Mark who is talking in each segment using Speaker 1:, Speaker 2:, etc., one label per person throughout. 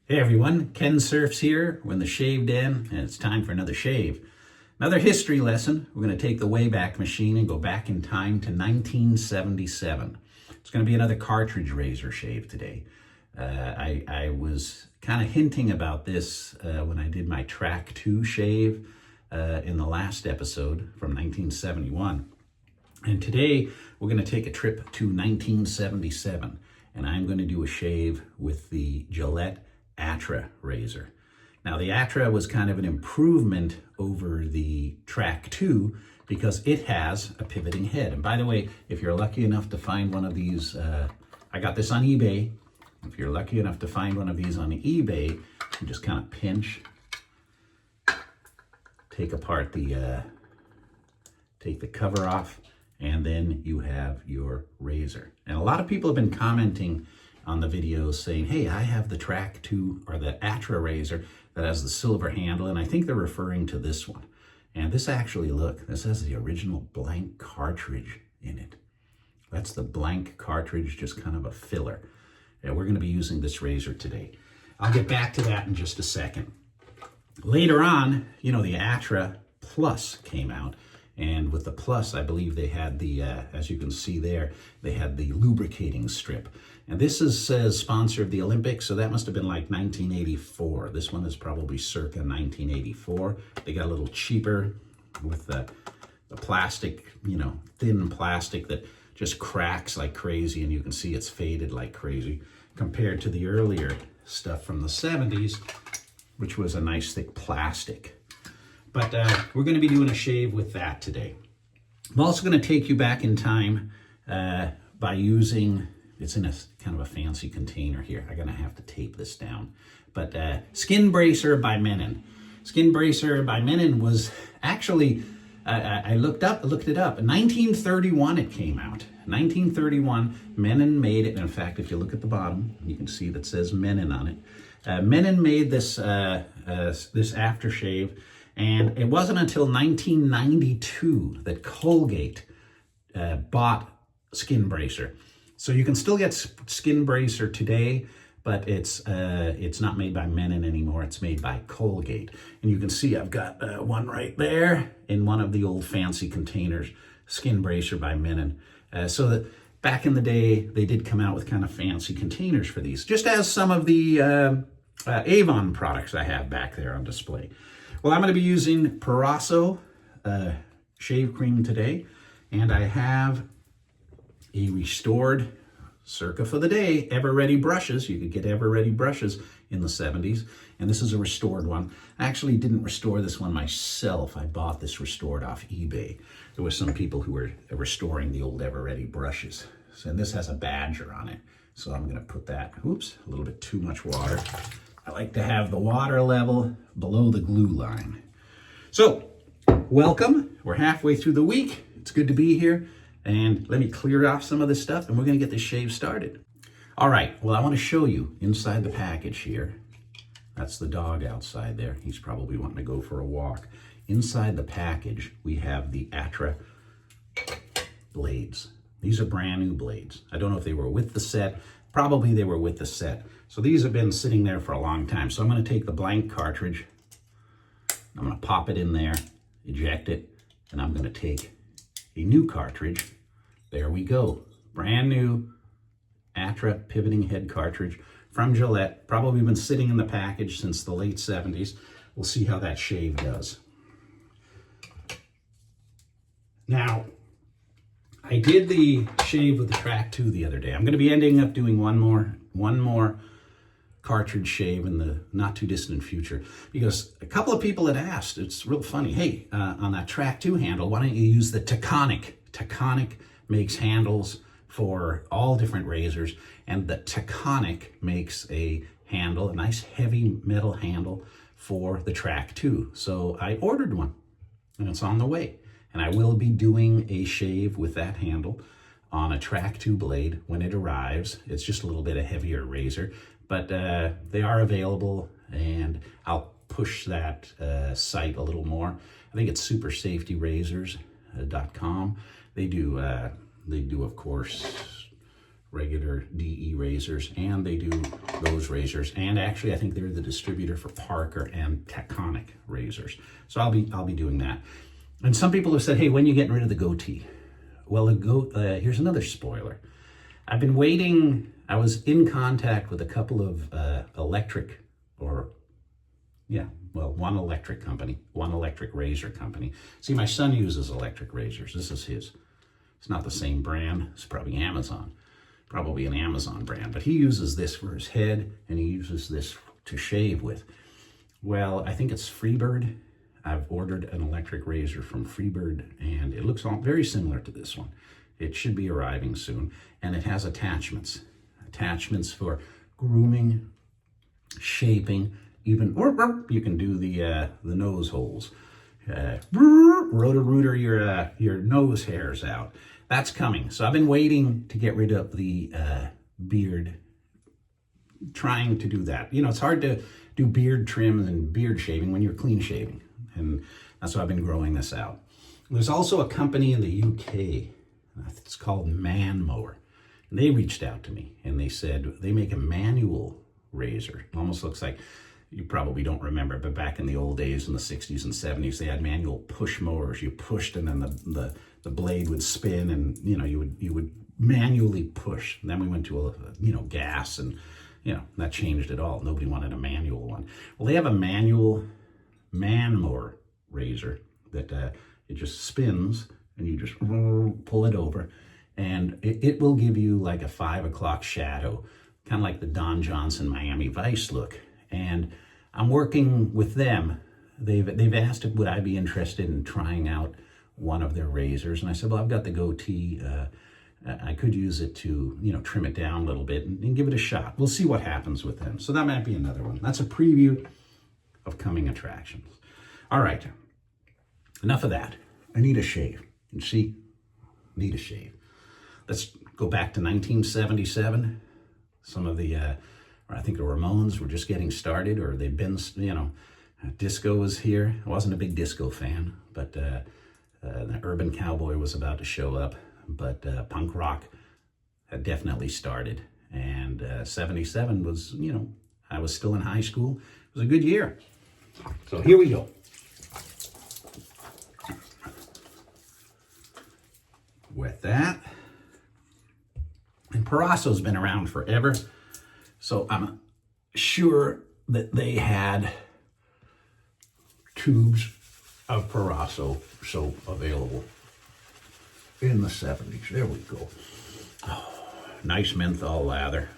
Speaker 1: Hey everyone, Kensurfs here. We're in the Shave Den, and it's time for another shave. Another history lesson. We're going to take the Wayback Machine and go back in time to 1977. It's going to be another cartridge razor shave today. I was kind of hinting about this when I did my Track 2 shave in the last episode from 1971. And today we're going to take a trip to 1977, and I'm going to do a shave with the Gillette Atra razor. Now the Atra was kind of an improvement over the Track 2 because it has a pivoting head. And by the way, if you're lucky enough to find one of these, I got this on eBay. If you're lucky enough to find one of these on eBay, you just kind of pinch, take apart the, take the cover off, and then you have your razor. And a lot of people have been commenting on the videos saying, hey, I have the Track 2 or the Atra razor that has the silver handle, and I think they're referring to this one. And this actually, look, this has the original blank cartridge in it. That's the blank cartridge, just kind of a filler. And we're gonna be using this razor today. I'll get back to that in just a second. Later on, you know, the Atra Plus came out. And with the Plus, I believe they had the, as you can see there, they had the lubricating strip. And this says sponsor of the Olympics, so that must have been like 1984. This one is probably circa 1984. They got a little cheaper with the plastic, you know, thin plastic that just cracks like crazy, and you can see it's faded like crazy compared to the earlier stuff from the 70s, which was a nice thick plastic. But we're going to be doing a shave with that today. I'm also going to take you back in time by using, it's in a kind of a fancy container here. I'm going to have to tape this down. But Skin Bracer by Mennen. Skin Bracer by Mennen was actually, I looked it up. In 1931 it came out. 1931, Mennen made it. In fact, if you look at the bottom, you can see that says Mennen on it. Mennen made this, this aftershave. And it wasn't until 1992 that Colgate bought Skin Bracer. So you can still get Skin Bracer today, but it's not made by Mennen anymore. It's made by Colgate. And you can see I've got one right there in one of the old fancy containers, Skin Bracer by Mennen. So that back in the day, they did come out with kind of fancy containers for these, just as some of the Avon products I have back there on display. Well, I'm going to be using Proraso shave cream today, and I have a restored, circa for the day, Ever-Ready brushes. You could get Ever-Ready brushes in the 70s, and this is a restored one. I actually didn't restore this one myself. I bought this restored off eBay. There were some people who were restoring the old Ever-Ready brushes. So, and this has a badger on it, so I'm going to put that, oops, a little bit too much water. I like to have the water level below the glue line. So, welcome. We're halfway through the week. It's good to be here. And let me clear off some of this stuff, and we're going to get this shave started. All right. Well, I want to show you inside the package here. That's the dog outside there. He's probably wanting to go for a walk. Inside the package, we have the Atra blades. These are brand new blades. I don't know if they were with the set. Probably they were with the set. So these have been sitting there for a long time. So I'm going to take the blank cartridge. I'm going to pop it in there, eject it, and I'm going to take a new cartridge. There we go. Brand new Atra pivoting head cartridge from Gillette. Probably been sitting in the package since the late 70s. We'll see how that shave does. Now, I did the shave with the Track 2 the other day. I'm going to be ending up doing one more cartridge shave in the not too distant future, because a couple of people had asked, it's real funny, hey, on that Track 2 handle, why don't you use the Taconic? Taconic makes handles for all different razors, and the Taconic makes a handle, a nice heavy metal handle for the Track 2. So I ordered one, and it's on the way. And I will be doing a shave with that handle on a Track 2 blade when it arrives. It's just a little bit a heavier razor, but they are available, and I'll push that site a little more. I think it's supersafetyrazors.com. They do, of course, regular DE razors, and they do those razors. And actually, I think they're the distributor for Parker and Taconic razors. So I'll be doing that. And some people have said, hey, when are you getting rid of the goatee? Well, here's another spoiler. I've been waiting. I was in contact with a couple of one electric razor company. See, my son uses electric razors. This is his. It's not the same brand. It's probably Amazon. Probably an Amazon brand. But he uses this for his head, and he uses this to shave with. Well, I think it's Freebird. I've ordered an electric razor from Freebird, and it looks very similar to this one. It should be arriving soon, and it has attachments. Attachments for grooming, shaping, even, or you can do the nose holes. Roto-rooter your nose hairs out. That's coming. So I've been waiting to get rid of the beard, trying to do that. You know, it's hard to do beard trims and beard shaving when you're clean shaving. And that's why I've been growing this out. There's also a company in the UK, it's called Man Mower. And they reached out to me and they said they make a manual razor. It almost looks like, you probably don't remember, but back in the old days in the 60s and 70s, they had manual push mowers. You pushed and then the blade would spin, and you know, you would manually push. And then we went to gas, and that changed it all. Nobody wanted a manual one. Well, they have a manual man mower razor that it just spins, and you just pull it over, and it will give you like a 5 o'clock shadow, kind of like the Don Johnson Miami Vice look. And I'm working with them. They've asked if would I be interested in trying out one of their razors, and I said, well, I've got the goatee. I could use it to trim it down a little bit and give it a shot. We'll see what happens with them. So that might be another one. That's a preview of coming attractions. All right, enough of that. I need a shave. You see, need a shave. Let's go back to 1977. Some of the I think the Ramones were just getting started, or they'd been, disco was here. I wasn't a big disco fan, but the Urban Cowboy was about to show up. But punk rock had definitely started. And 77 was, I was still in high school. It was a good year. So here we go. With that. And Proraso's been around forever. So I'm sure that they had tubes of Proraso soap available in the 70s. There we go. Oh, nice menthol lather.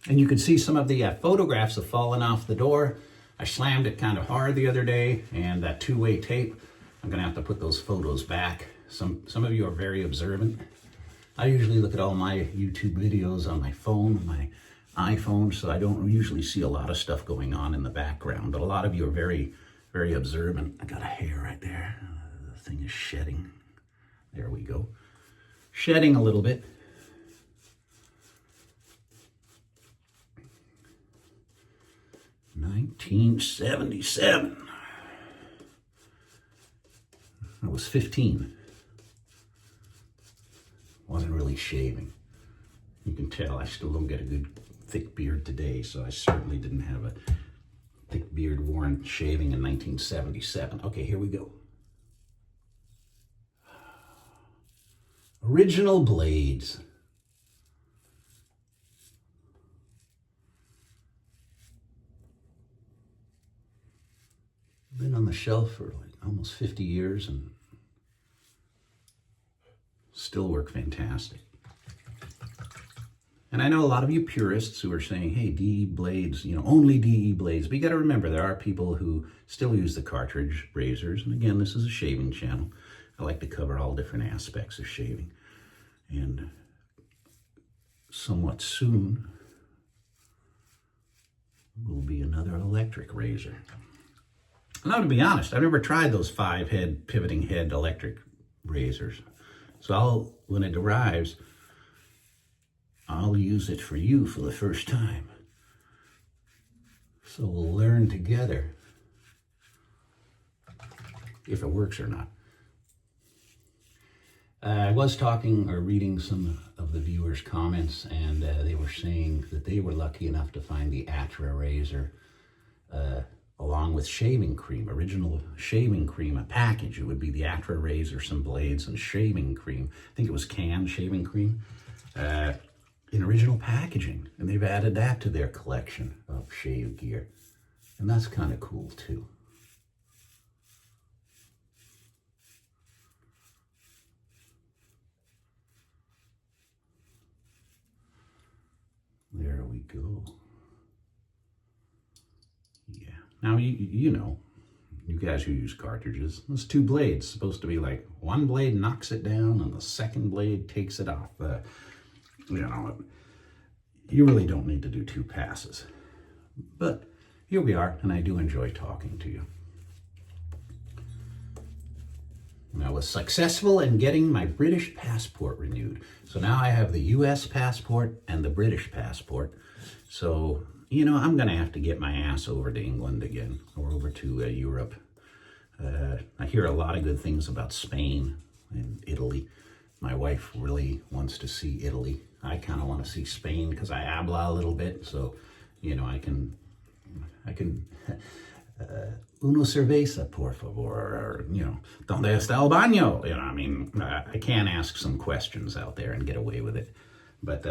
Speaker 1: And you can see some of the photographs have fallen off the door. I slammed it kind of hard the other day, and that two-way tape, I'm gonna have to put those photos back. Some of you are very observant. I usually look at all my YouTube videos on my phone, my iPhone, so I don't usually see a lot of stuff going on in the background, but a lot of you are very, very observant. I got a hair right there. The thing is shedding. There we go. Shedding a little bit. $1977. I was 15. Wasn't really shaving. You can tell I still don't get a good thick beard today, so I certainly didn't have a thick beard worn shaving in 1977. Okay, here we go. Original blades. Been on the shelf for like almost 50 years and still work fantastic. And I know a lot of you purists who are saying, hey, DE blades, only DE blades. But you got to remember, there are people who still use the cartridge razors. And again, this is a shaving channel. I like to cover all different aspects of shaving. And somewhat soon will be another electric razor. Now, to be honest, I've never tried those 5-head, pivoting head electric razors. So when it arrives, I'll use it for you for the first time. So we'll learn together if it works or not. I was talking or reading some of the viewers' comments, and they were saying that they were lucky enough to find the Atra razor along with shaving cream, original shaving cream, a package. It would be the Atra razor, some blades, and shaving cream. I think it was canned shaving cream in original packaging. And they've added that to their collection of shave gear. And that's kind of cool too. There we go. Yeah. Now, you know, you guys who use cartridges, there's 2 blades. It's supposed to be like one blade knocks it down and the second blade takes it off. You know, you really don't need to do 2 passes. But here we are, and I do enjoy talking to you. And I was successful in getting my British passport renewed. So now I have the US passport and the British passport. So, you know, I'm going to have to get my ass over to England again, or over to Europe. I hear a lot of good things about Spain and Italy. My wife really wants to see Italy. I kind of want to see Spain because I habla a little bit. So, you know, I can uno cerveza, por favor, or, you know, ¿dónde está el baño? You know, I mean, I can ask some questions out there and get away with it. But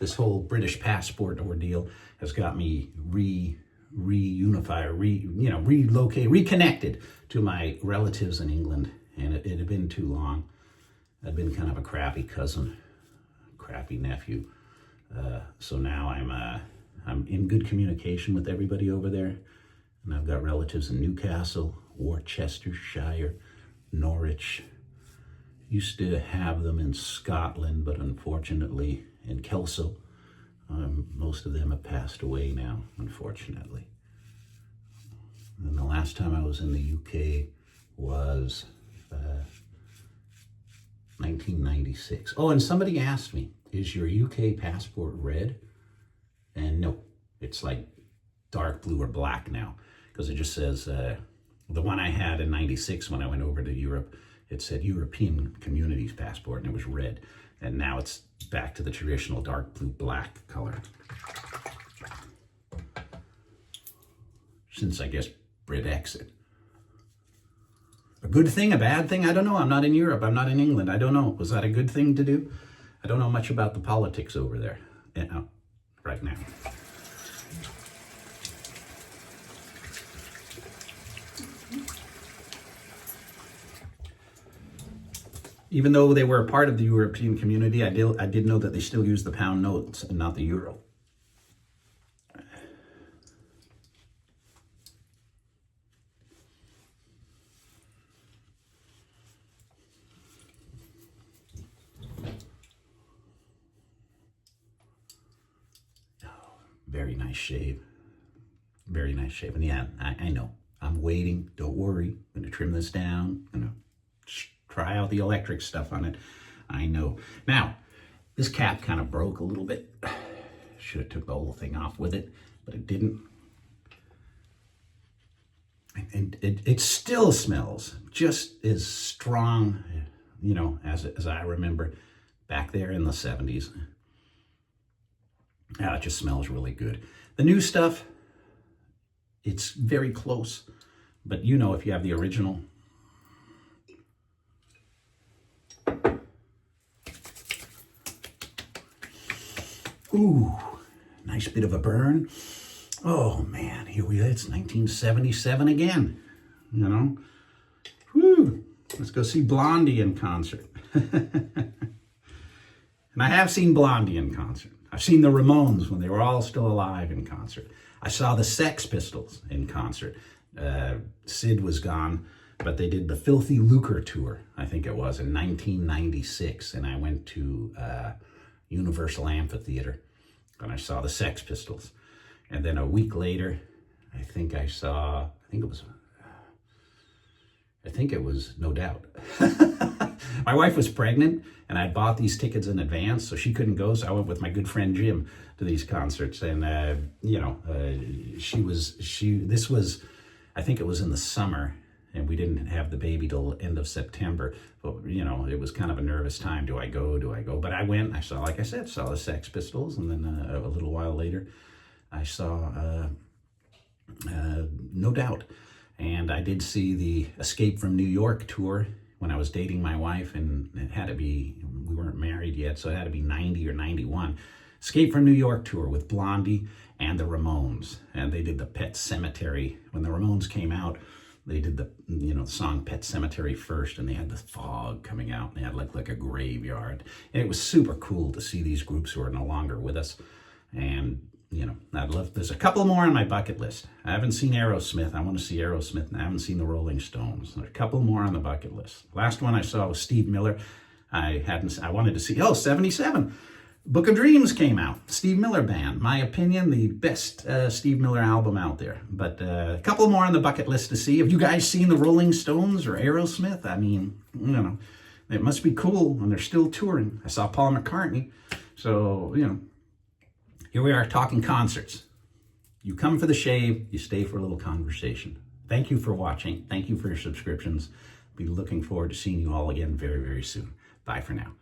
Speaker 1: this whole British passport ordeal has got me reconnected to my relatives in England, and it had been too long. I'd been kind of a crappy cousin, crappy nephew. So now I'm in good communication with everybody over there, and I've got relatives in Newcastle, Worcestershire, Norwich. Used to have them in Scotland, but unfortunately in Kelso. Most of them have passed away now, unfortunately. And the last time I was in the UK was 1996. Oh, and somebody asked me, is your UK passport red? And no, it's like dark blue or black now, because it just says, the one I had in 96 when I went over to Europe, it said European Communities passport, and it was red. And now it's back to the traditional dark blue black color. Since, I guess, Brexit. A good thing, a bad thing? I don't know. I'm not in Europe. I'm not in England. I don't know. Was that a good thing to do? I don't know much about the politics over there right now. Even though they were a part of the European community, I did know that they still use the pound notes and not the euro. Very nice shave. Very nice shave. And yeah, I know. I'm waiting. Don't worry. I'm going to trim this down. I'm going to try out the electric stuff on it. I know. Now, this cap kind of broke a little bit. Should have took the whole thing off with it, but it didn't. And it still smells just as strong, you know, as I remember back there in the 70s. It just smells really good. The new stuff, it's very close, but you know, if you have the original, ooh, nice bit of a burn. Oh man, here we are. It's 1977 again, you know. Whew. Let's go see Blondie in concert. And I have seen Blondie in concert. I've seen the Ramones when they were all still alive in concert. I saw the Sex Pistols in concert. Sid was gone, but they did the Filthy Lucre tour, I think it was, in 1996. And I went to Universal Amphitheater, and I saw the Sex Pistols. And then a week later, I think it was No Doubt. My wife was pregnant, and I bought these tickets in advance, so she couldn't go. So I went with my good friend Jim to these concerts, and this was, I think it was in the summer, and we didn't have the baby till end of September. But, you know, it was kind of a nervous time. Do I go? Do I go? But I went. I saw, like I said, saw the Sex Pistols, and then a little while later, I saw No Doubt. And I did see the Escape from New York tour when I was dating my wife, and it had to be, we weren't married yet, so it had to be 90 or 91. Escape from New York tour with Blondie and the Ramones. And they did the Pet Sematary. When the Ramones came out, they did the, you know, the song Pet Sematary first, and they had the fog coming out, and they had like a graveyard. And it was super cool to see these groups who are no longer with us. And, you know, there's a couple more on my bucket list. I haven't seen Aerosmith. I want to see Aerosmith, and I haven't seen the Rolling Stones. There's a couple more on the bucket list. Last one I saw was Steve Miller. I wanted to see, 77. Book of Dreams came out. Steve Miller Band. My opinion, the best Steve Miller album out there. But a couple more on the bucket list to see. Have you guys seen the Rolling Stones or Aerosmith? I mean, you know, it must be cool when they're still touring. I saw Paul McCartney. So, you know, here we are talking concerts. You come for the shave, you stay for a little conversation. Thank you for watching. Thank you for your subscriptions. Be looking forward to seeing you all again very, very soon. Bye for now.